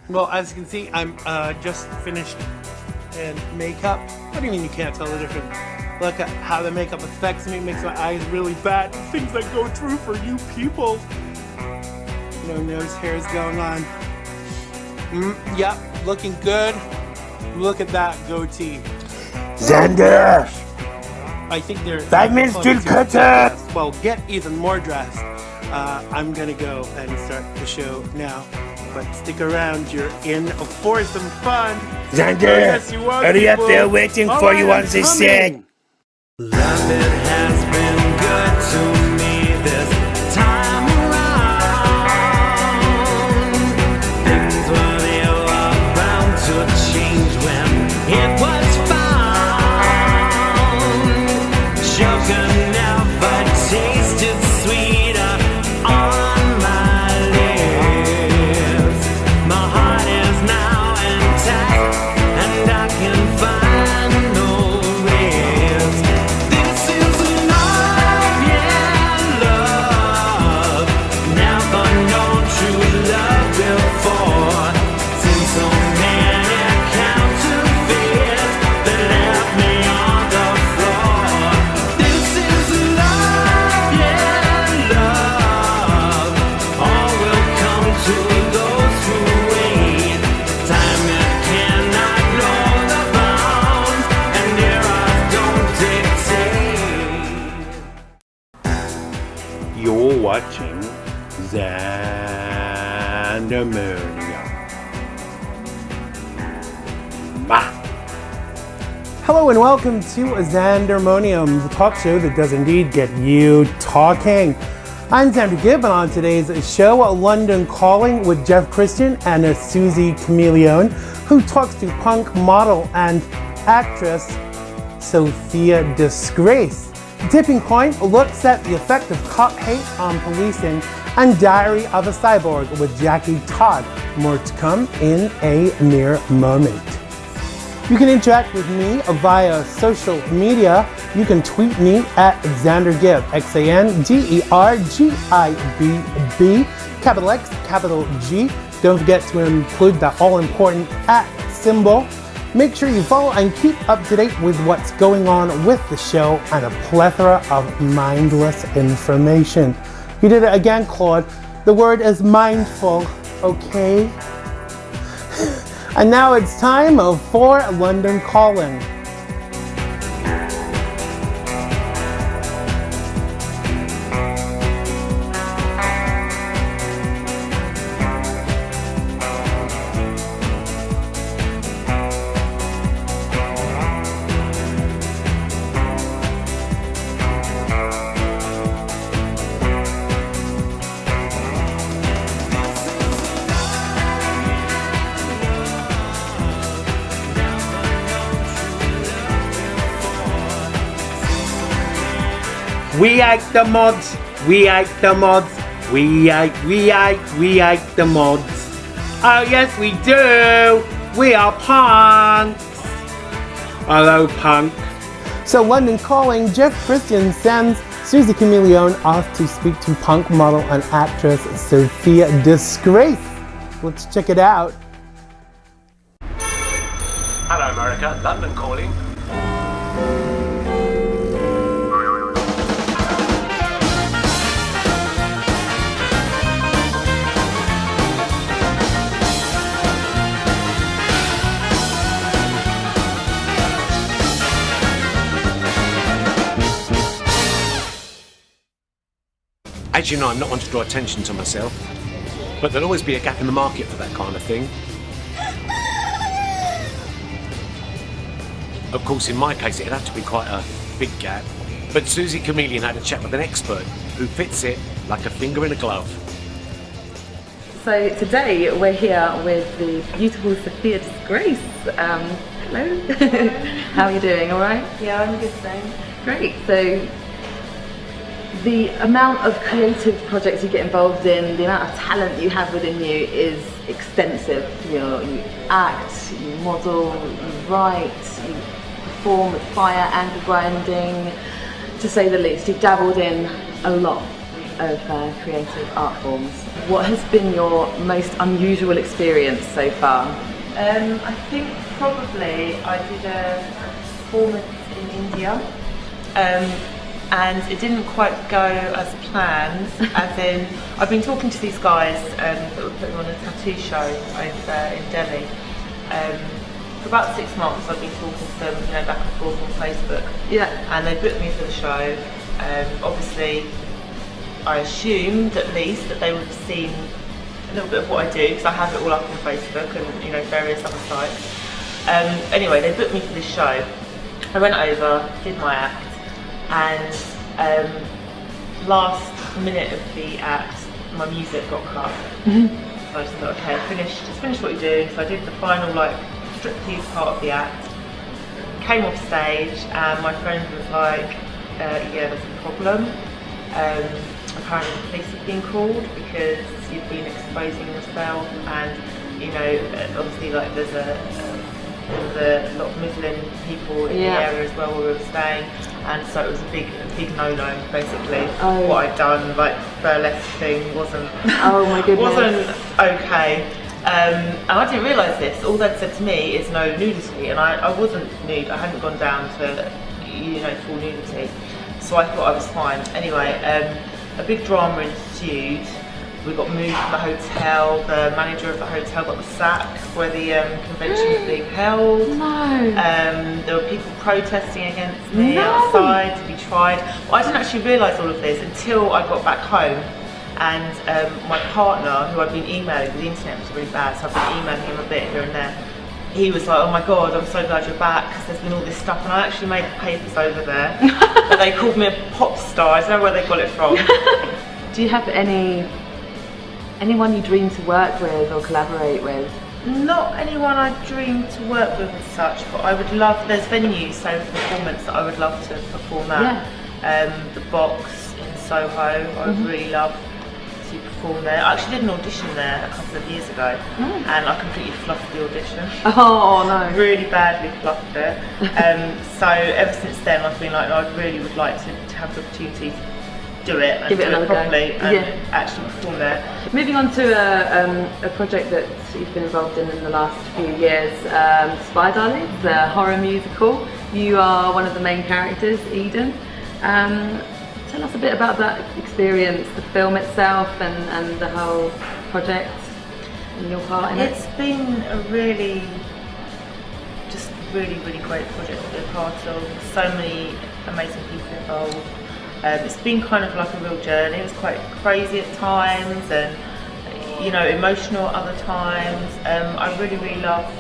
Well, as you can see, I'm just finished in makeup. What do you mean you can't tell the difference? Look at how the makeup affects me, makes my eyes really bad. Things that go through for you people. No nose hairs going on. Yep, looking good. Look at that goatee. Xander! I think they're 5 minutes to cut it! Well, get even more dressed. I'm gonna go and start the show now. But stick around, you're in for some fun. Xander, yes, you are, hurry up, people. they're waiting for you on the set. London has been good to me this time around. Things were they were bound to change when it was found. Sugar never tasted sweeter on my lips. My heart is now intact and I can find no rest. This is love, yeah, love. Never known true love before. Seen so many counterfeits that left me on the floor. This is love, yeah, love. All will come to those who wait. Time that cannot know the bounds, and eras don't dictate. You're watching Xandermonium. Hello and welcome to Xandermonium, the talk show that does indeed get you talking. I'm Xander Gibb, and on today's show, London Calling with Kristian and Soozi Chameleone, who talks to punk model and actress Sophia Disgrace. Tipping Point looks at the effect of cop hate on policing, and Diary of a Cyborg with Todd. More to come in a mere moment. You can interact with me via social media. You can tweet me at Xander Gibb, XanderGibb, capital X, capital G. Don't forget to include that all-important @ symbol. Make sure you follow and keep up to date with what's going on with the show and a plethora of mindless information. You did it again, Claude. The word is mindful, okay? And now it's time for London Calling. We like the mods, we like the mods, we like the mods. Oh yes we do, we are punks. Hello punk. So London Calling, Kristian sends Soozi Chameleone off to speak to punk model and actress Sophia Disgrace. Let's check it out. Hello America, London Calling. As you know, I'm not one to draw attention to myself, but there'll always be a gap in the market for that kind of thing. Of course, in my case, it'd have to be quite a big gap, but Soozi Chameleone had a chat with an expert who fits it like a finger in a glove. So today we're here with the beautiful Sophia Disgrace. Hello. How are you doing? All right? Yeah, I'm good, thanks. Great. So the amount of creative projects you get involved in, the amount of talent you have within you is extensive. You act, you model, you write, you perform with fire, angle grinding, to say the least. You've dabbled in a lot. of creative art forms. What has been your most unusual experience so far? I think probably I did a performance in India, and it didn't quite go as planned. As in, I've been talking to these guys that were putting on a tattoo show over in Delhi. For about 6 months I've been talking to them, back and forth on Facebook. Yeah. And they booked me for the show. Obviously, I assumed at least that they would have seen a little bit of what I do, because I have it all up on Facebook and various other sites. Anyway, they booked me for this show. I went over, did my act, and last minute of the act, my music got cut. So I just thought, okay, just finish what you're doing. So I did the final striptease part of the act, came off stage, and my friend was like, yeah, there's a problem. Apparently the police have been called because you've been exposing yourself, and obviously there's a lot of Muslim people in the area as well where we were staying, and so it was a big no-no basically. What I'd done, burlesque thing, wasn't oh my goodness, wasn't okay. And I didn't realise this. All they'd said to me is no nudity, and I wasn't nude. I hadn't gone down to full nudity, so I thought I was fine. Anyway, a big drama ensued. We got moved from the hotel. The manager of the hotel got the sack where the convention was being held. No. There were people protesting against me outside to be tried. Well, I didn't actually realise all of this until I got back home. And my partner, who I'd been emailing, the internet was really bad, so I've been emailing him a bit here and there. He was like, oh my god, I'm so glad you're back, because there's been all this stuff, and I actually made papers over there. But they called me a pop star. I don't know where they got it from. Do you have anyone you dream to work with or collaborate with? Not anyone I dream to work with as such, but I would love, there's venues, so performance that I would love to perform at. The Box in Soho, I would really love to perform there. I actually did an audition there a couple of years ago, and I completely fluffed the audition. Oh no. Really badly fluffed it. So ever since then I've been like, I really would like to have the opportunity to do it and give it do another it properly go. and actually perform there. Moving on to a project that you've been involved in the last few years, Spy Darlings, the horror musical. You are one of the main characters, Eden. Tell us a bit about that experience, the film itself and the whole project and your part in it. It's been a really great project to be a part of. So many amazing people involved. It's been kind of like a real journey. It was quite crazy at times and emotional at other times. I really love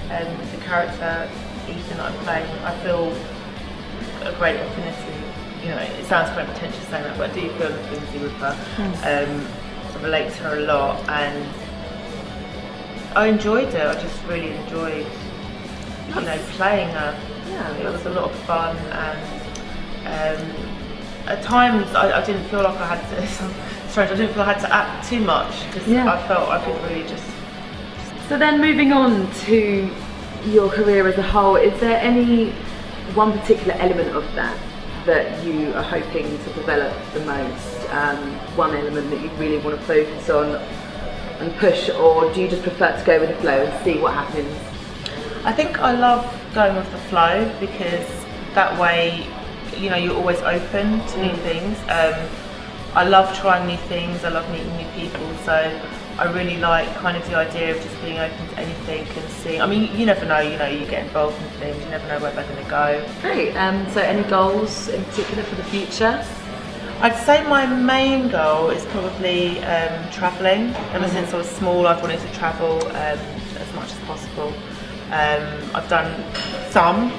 the character Ethan that I'm playing. I feel a great affinity. It sounds quite pretentious saying that, but I do feel an affinity with her. I relate to her a lot, and I enjoyed it. I just really enjoyed, playing her. Yeah, it was a lot of fun, and at times I didn't feel like I had to. Strange. I didn't feel I had to act too much because I felt I could really just. So then, moving on to your career as a whole, is there any one particular element of that you are hoping to develop the most? One element that you really want to focus on and push, or do you just prefer to go with the flow and see what happens? I think I love going with the flow because that way, you're always open to new things. I love trying new things. I love meeting new people. So I really like kind of the idea of just being open to anything and seeing. I mean, you never know. You get involved in things. You never know where they're going to go. Great. So any goals in particular for the future? I'd say my main goal is probably travelling. Ever since I was small, I've wanted to travel as much as possible. I've done some,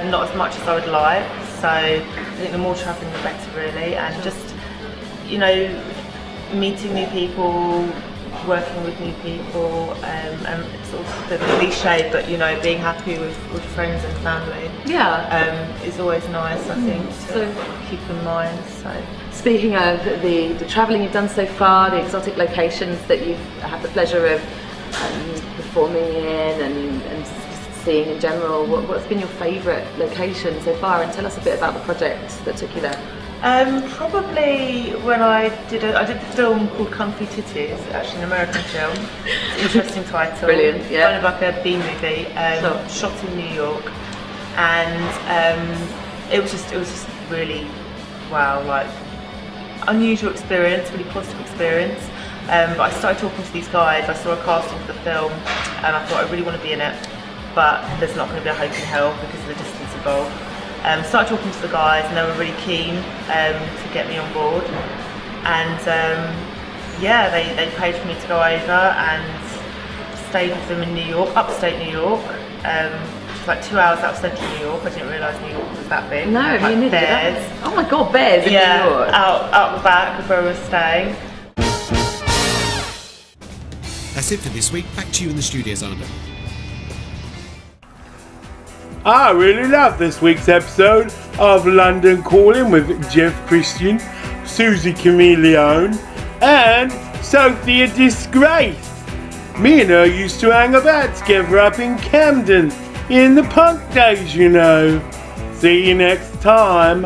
not as much as I would like. So I think the more travelling, the better, really, and just meeting new people, working with new people, and it's sort of a bit cliche, but being happy with friends and family. Is always nice, I think, to keep in mind. So. Speaking of the travelling you've done so far, the exotic locations that you've had the pleasure of performing in and seeing in general, what's been your favourite location so far? And tell us a bit about the project that took you there. Probably when I did the film called Comfy Titties, actually an American film. Interesting title. Brilliant, yeah. Kind of like a B movie, shot in New York, and it was just really wow, like unusual experience, really positive experience. But I started talking to these guys. I saw a casting for the film, and I thought I really want to be in it, but there's not going to be a hope in hell because of the distance involved. Started talking to the guys, and they were really keen to get me on board. And yeah, they paid for me to go over and stayed with them in New York, upstate New York. It's like 2 hours out of central New York. I didn't realise New York was that big. No, like you bears. Oh my God, bears in New York. out the back of where we were staying. That's it for this week. Back to you in the studio, Xander. I really love this week's episode of London Calling with Jeff Kristian, Soozi Chameleone, and Sophia Disgrace. Me and her used to hang about together up in Camden in the punk days, you know. See you next time.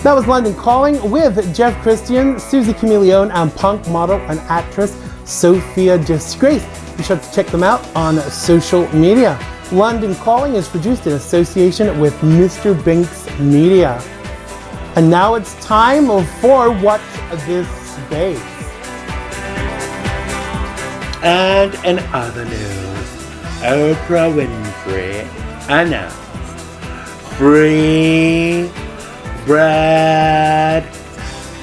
That was London Calling with Jeff Kristian, Soozi Chameleone, and punk model and actress Sophia Disgrace. Be sure to check them out on social media. London Calling is produced in association with Mr. Binks Media. And now it's time for Watch This Space. And in other news, Oprah Winfrey announced free bread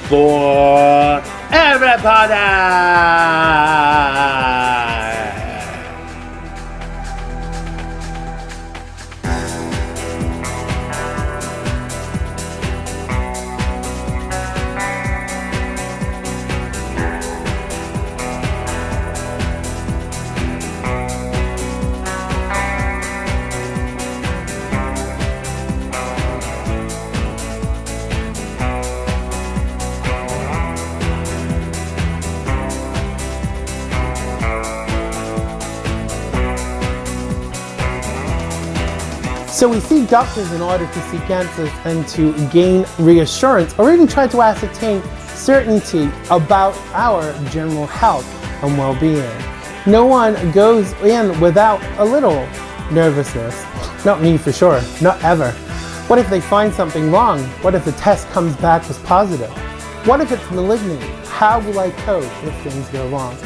for everybody. So we see doctors in order to seek answers and to gain reassurance, or even try to ascertain certainty about our general health and well-being. No one goes in without a little nervousness. Not me for sure, not ever. What if they find something wrong? What if the test comes back as positive? What if it's malignant? How will I cope if things go wrong?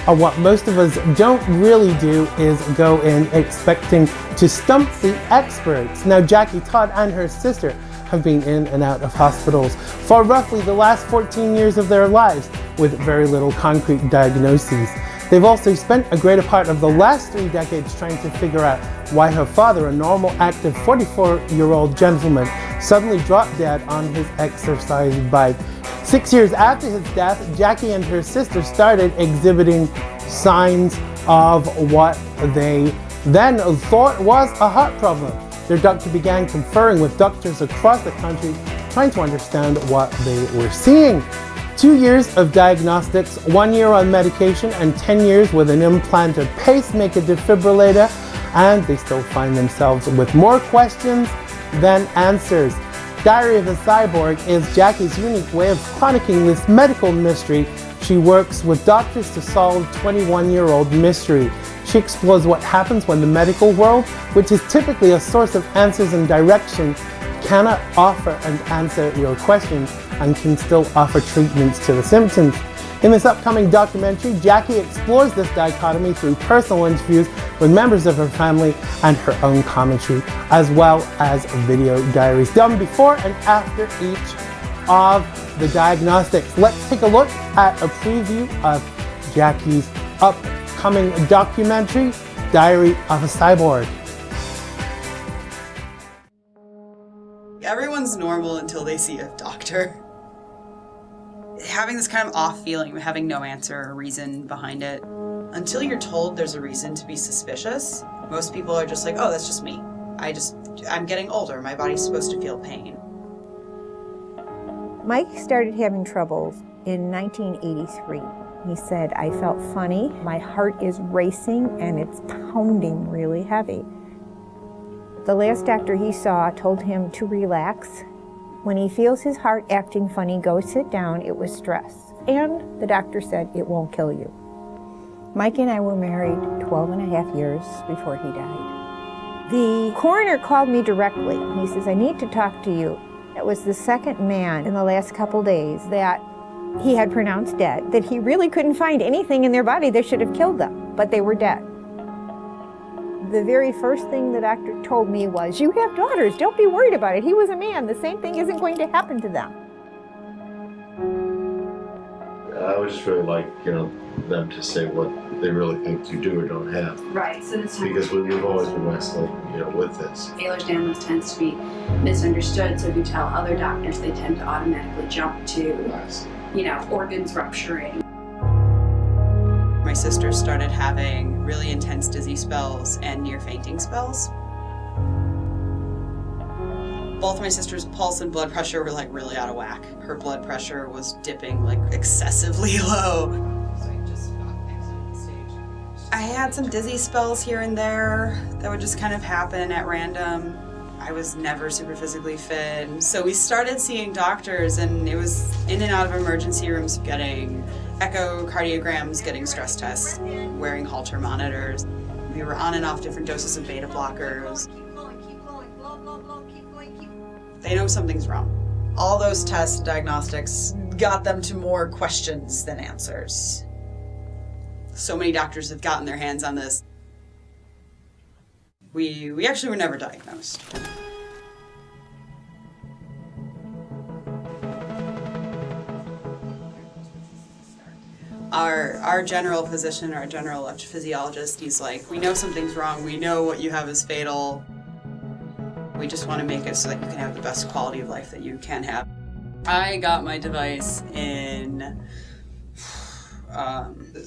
Or what most of us don't really do is go in expecting to stump the experts. Now, Jackie, Todd, and her sister have been in and out of hospitals for roughly the last 14 years of their lives with very little concrete diagnoses. They've also spent a greater part of the last 3 decades trying to figure out why her father, a normal, active 44-year-old gentleman, suddenly dropped dead on his exercise bike. 6 years after his death, Jackie and her sister started exhibiting signs of what they then thought was a heart problem. Their doctor began conferring with doctors across the country, trying to understand what they were seeing. 2 years of diagnostics, 1 year on medication, and 10 years with an implanted pacemaker defibrillator, and they still find themselves with more questions than answers. Diary of a Cyborg is Jackie's unique way of chronicling this medical mystery. She works with doctors to solve 21-year-old mystery. She explores what happens when the medical world, which is typically a source of answers and direction, cannot offer and answer your questions and can still offer treatments to the symptoms. In this upcoming documentary, Jackie explores this dichotomy through personal interviews with members of her family and her own commentary, as well as video diaries done before and after each of the diagnostics. Let's take a look at a preview of Jackie's upcoming documentary, Diary of a Cyborg. Everyone's normal until they see a doctor. Having this kind of off feeling, having no answer or reason behind it. Until you're told there's a reason to be suspicious, most people are just like, oh, that's just me. I'm getting older, my body's supposed to feel pain. Mike started having troubles in 1983. He said, I felt funny, my heart is racing and it's pounding really heavy. The last doctor he saw told him to relax. When he feels his heart acting funny, go sit down. It was stress. And the doctor said it won't kill you. Mike and I were married 12 and a half years before he died. The coroner called me directly. He says, I need to talk to you. That was the second man in the last couple days that he had pronounced dead, that he really couldn't find anything in their body that should have killed them, but they were dead. The very first thing the doctor told me was, you have daughters, don't be worried about it. He was a man, the same thing isn't going to happen to them. I would just really like, them to say what they really think you do or don't have. Right, so this time Because we've always been wrestling, with this. Ehlers-Danlos tends to be misunderstood, so if you tell other doctors, they tend to automatically jump to, organs rupturing. My sister started having really intense dizzy spells and near fainting spells. Both my sister's pulse and blood pressure were really out of whack. Her blood pressure was dipping excessively low. So I just got exited the stage. I had some dizzy spells here and there that would just kind of happen at random. I was never super physically fit. So we started seeing doctors, and it was in and out of emergency rooms, getting echocardiograms, getting stress tests, wearing Holter monitors. We were on and off different doses of beta blockers. They know something's wrong. All those tests and diagnostics got them to more questions than answers. So many doctors have gotten their hands on this. We actually were never diagnosed. Our general physician, our general electrophysiologist, he's like, we know something's wrong, we know what you have is fatal. We just want to make it so that you can have the best quality of life that you can have. I got my device in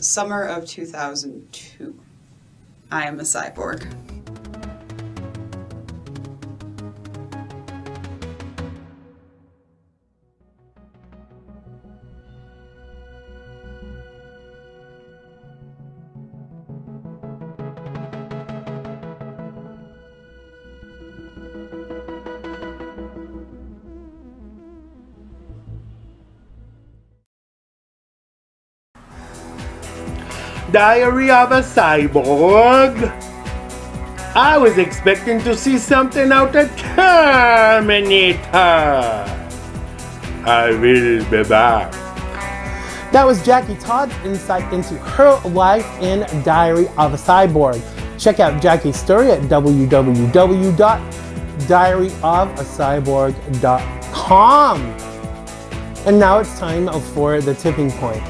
summer of 2002. I am a cyborg. Diary of a Cyborg. I was expecting to see something out of Terminator. I will be back. That was Jackie Todd's insight into her life in Diary of a Cyborg. Check out Jackie's story at www.diaryofacyborg.com. And now it's time for the tipping point.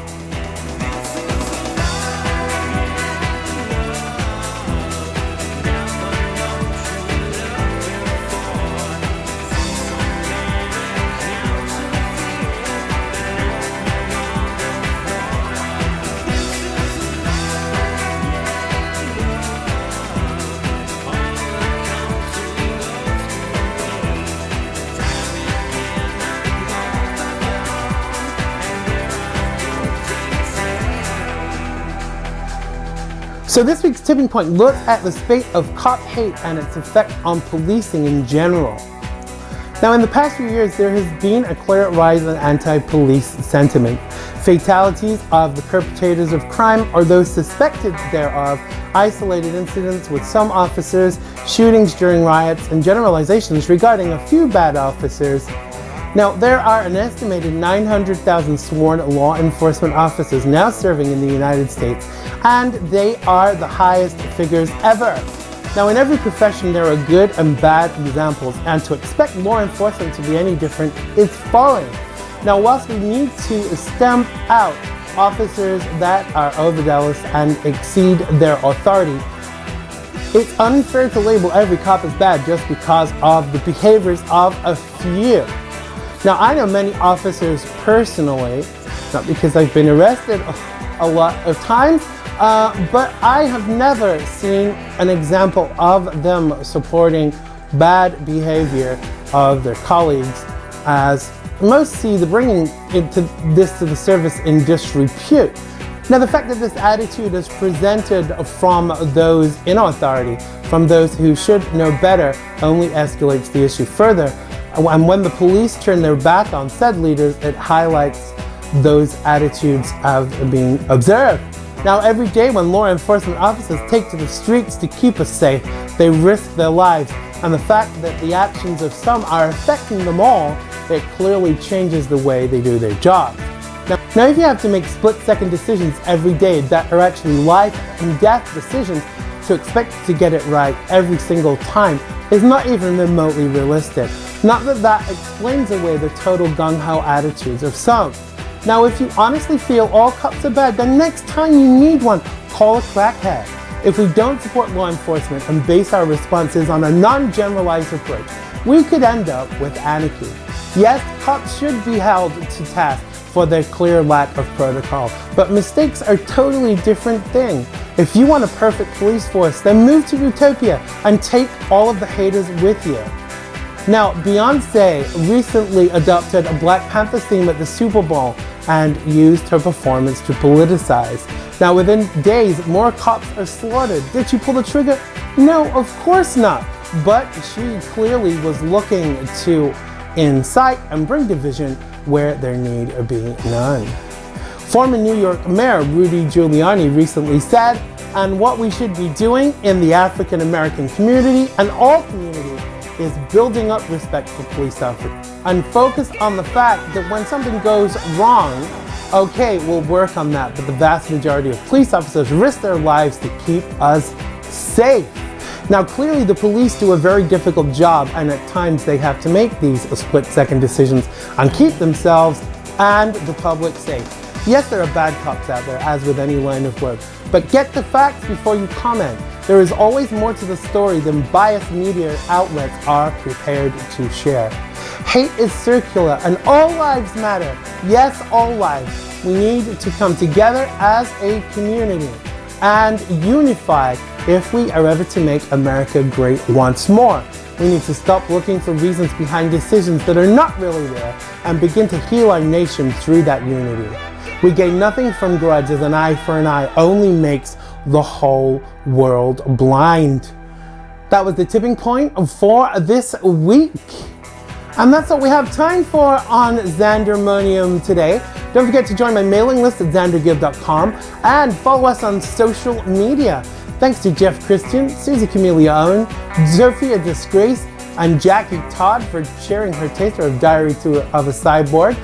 So this week's tipping point looks at the spate of cop hate and its effect on policing in general. Now, in the past few years, there has been a clear rise in anti-police sentiment. Fatalities of the perpetrators of crime or those suspected thereof, isolated incidents with some officers, shootings during riots, and generalizations regarding a few bad officers. Now, there are an estimated 900,000 sworn law enforcement officers now serving in the United States, and they are the highest figures ever. Now, in every profession, there are good and bad examples, and to expect law enforcement to be any different is folly. Now, whilst we need to stamp out officers that are overzealous and exceed their authority, it's unfair to label every cop as bad just because of the behaviors of a few. Now, I know many officers personally, not because I've been arrested a lot of times, but I have never seen an example of them supporting bad behavior of their colleagues, as most see the bringing into this to the service in disrepute. Now, the fact that this attitude is presented from those in authority, from those who should know better, only escalates the issue further. And when the police turn their back on said leaders, it highlights those attitudes of being observed. Now, every day when law enforcement officers take to the streets to keep us safe, they risk their lives. And the fact that the actions of some are affecting them all, it clearly changes the way they do their job. Now, if you have to make split-second decisions every day that are actually life and death decisions, to expect to get it right every single time is not even remotely realistic. Not that that explains away the total gung-ho attitudes of some. Now, if you honestly feel all cops are bad, then next time you need one, call a crackhead. If we don't support law enforcement and base our responses on a non-generalized approach, we could end up with anarchy. Yes, cops should be held to task for their clear lack of protocol, but mistakes are a totally different thing. If you want a perfect police force, then move to Utopia and take all of the haters with you. Now, Beyonce recently adopted a Black Panther theme at the Super Bowl and used her performance to politicize. Now, within days, more cops are slaughtered. Did she pull the trigger? No, of course not. But she clearly was looking to incite and bring division where there need be none. Former New York Mayor Rudy Giuliani recently said, and what we should be doing in the African American community and all communities is building up respect for police officers and focus on the fact that when something goes wrong, okay, we'll work on that, but the vast majority of police officers risk their lives to keep us safe. Now, clearly the police do a very difficult job, and at times they have to make these split-second decisions and keep themselves and the public safe. Yes, there are bad cops out there, as with any line of work, but get the facts before you comment. There is always more to the story than biased media outlets are prepared to share. Hate is circular, and all lives matter. Yes, all lives. We need to come together as a community and unify if we are ever to make America great once more. We need to stop looking for reasons behind decisions that are not really there and begin to heal our nation through that unity. We gain nothing from grudges. An eye for an eye only makes the whole world blind. That was the tipping point for this week. And that's what we have time for on Xandermonium today. Don't forget to join my mailing list at xandergibb.com and follow us on social media. Thanks to Jeff Kristian, Soozi Chameleone, Sophia Disgrace, and Jackie Todd for sharing her taster of Diary of a Cyborg.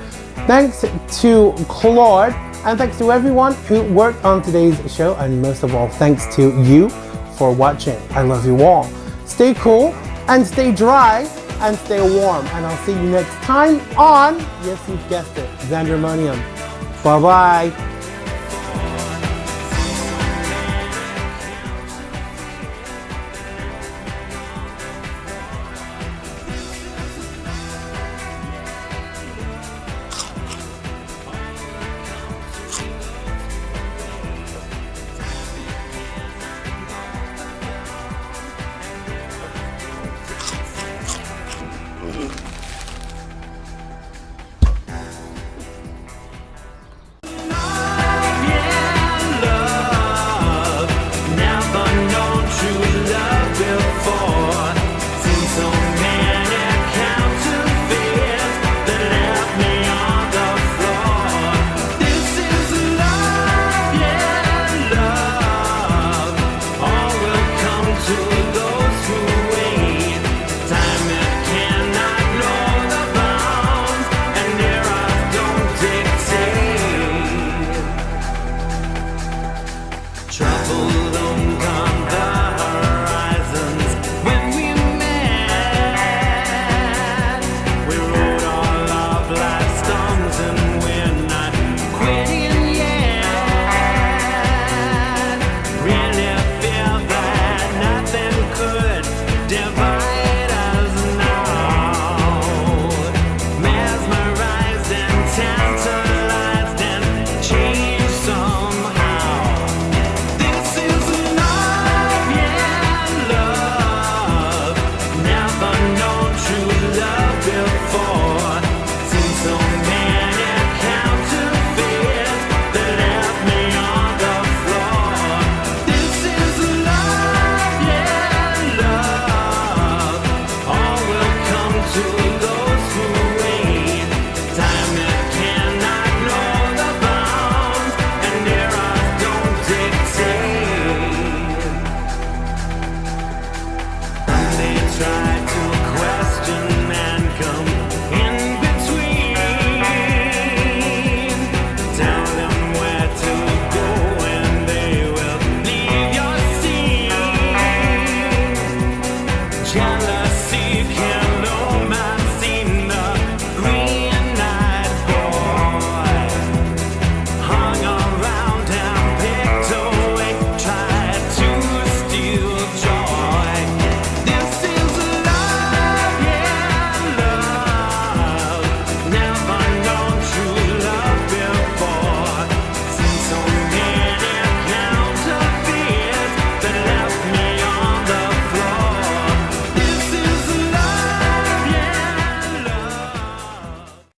Thanks to Claude, and thanks to everyone who worked on today's show, and most of all, thanks to you for watching. I love you all. Stay cool, and stay dry, and stay warm, and I'll see you next time on, yes, you've guessed it, Xandermonium. Bye-bye. Trouble